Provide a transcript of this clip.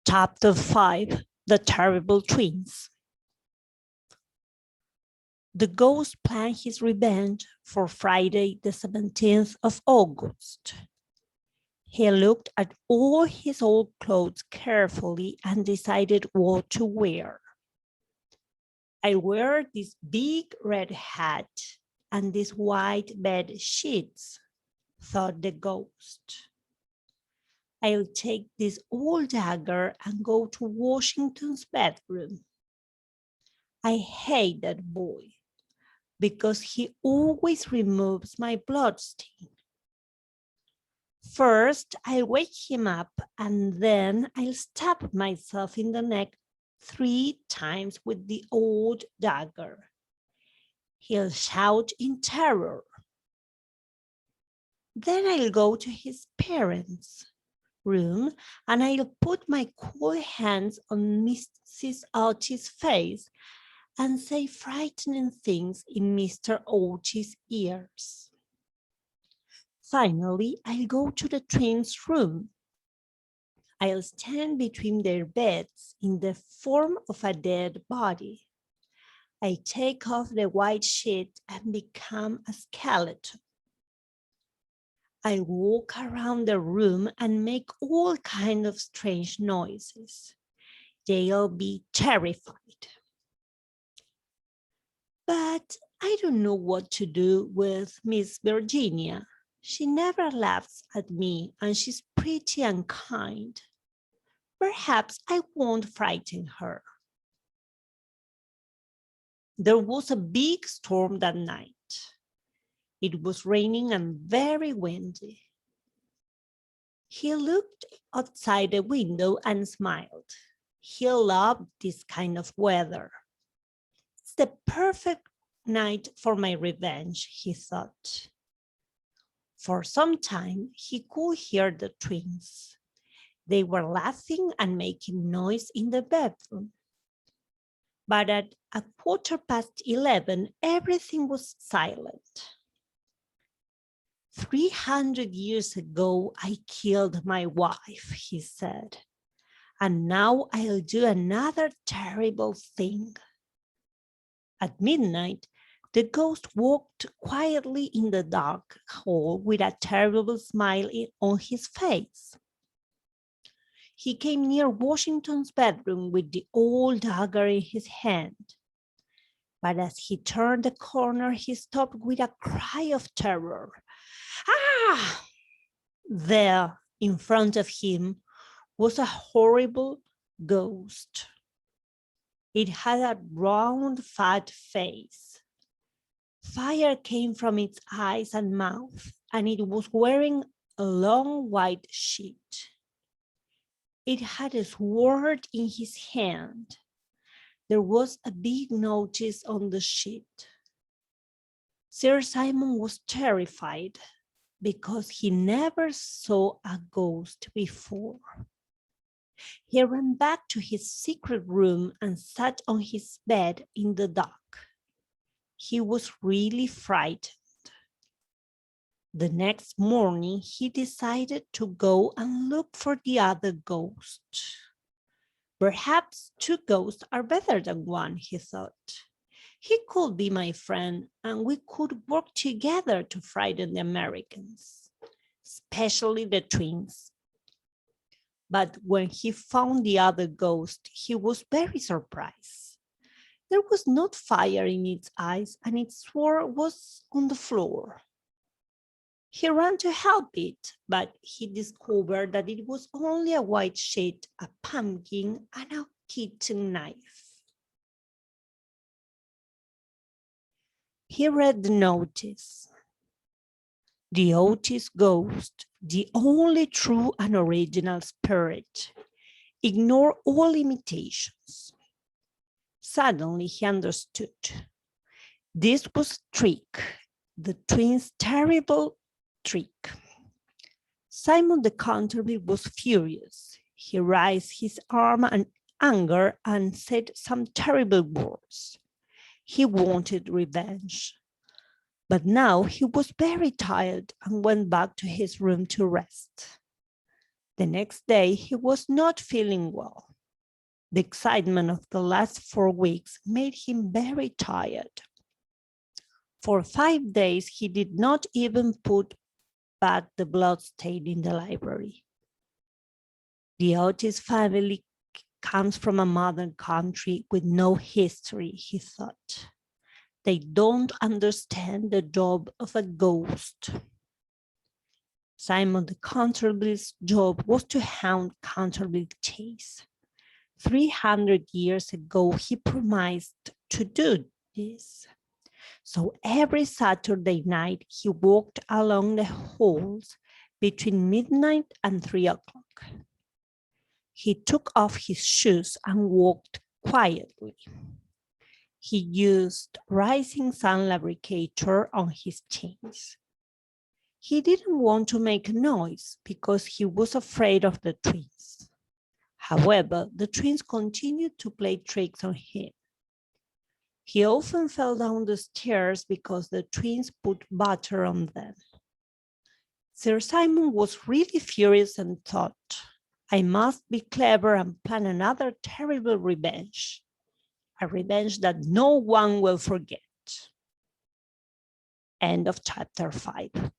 Chapter 5, The Terrible Twins. The ghost planned his revenge for Friday, the 17th of August. He looked at all his old clothes carefully and decided what to wear. I wear this big red hat and these white bed sheets, thought the ghost. I'll take this old dagger and go to Washington's bedroom. I hate that boy because he always removes my bloodstain. First, I'll wake him up and then I'll stab myself in the neck 3 times with the old dagger. He'll shout in terror. Then I'll go to his parents' room and I'll put my cool hands on Mrs. Otis' face and say frightening things in Mr. Otis' ears. Finally, I'll go to the twins' room. I'll stand between their beds in the form of a dead body. I take off the white sheet and become a skeleton. I walk around the room and make all kinds of strange noises. They'll be terrified. But I don't know what to do with Miss Virginia. She never laughs at me and she's pretty unkind. Perhaps I won't frighten her. There was a big storm that night. It was raining and very windy. He looked outside the window and smiled. He loved this kind of weather. It's the perfect night for my revenge, he thought. For some time, he could hear the twins. They were laughing and making noise in the bedroom. But at 11:15, everything was silent. 300 years ago, I killed my wife, he said, and now I'll do another terrible thing. At midnight, the ghost walked quietly in the dark hall with a terrible smile on his face. He came near Washington's bedroom with the old dagger in his hand. But as he turned the corner, he stopped with a cry of terror. Ah! There, in front of him, was a horrible ghost. It had a round, fat face. Fire came from its eyes and mouth, and it was wearing a long white sheet. It had a sword in his hand. There was a big notice on the sheet. Sir Simon was terrified because he never saw a ghost before. He ran back to his secret room and sat on his bed in the dark. He was really frightened. The next morning, he decided to go and look for the other ghost. Perhaps 2 ghosts are better than 1, he thought. He could be my friend and we could work together to frighten the Americans, especially the twins. But when he found the other ghost, he was very surprised. There was not fire in its eyes and its sword was on the floor. He ran to help it, but he discovered that it was only a white sheet, a pumpkin, and a kitchen knife. He read the notice. The Otis ghost, the only true and original spirit. Ignore all imitations. Suddenly he understood. This was a trick, the twins' terrible trick. Simon de Canterville was furious. He raised his arm in anger and said some terrible words. He wanted revenge. But now he was very tired and went back to his room to rest. The next day, he was not feeling well. The excitement of the last 4 weeks made him very tired. For 5 days, he did not even put back the blood stain in the library. The Otis family comes from a modern country with no history, he thought. They don't understand the job of a ghost. Simon de Canterville's job was to hound Canterville Chase. 300 years ago, he promised to do this. So every Saturday night, he walked along the halls between midnight and 3 o'clock. He took off his shoes and walked quietly. He used rising sun lubricator on his chains. He didn't want to make a noise because he was afraid of the twins. However, the twins continued to play tricks on him. He often fell down the stairs because the twins put butter on them. Sir Simon was really furious and thought, I must be clever and plan another terrible revenge, a revenge that no one will forget. End of chapter 5.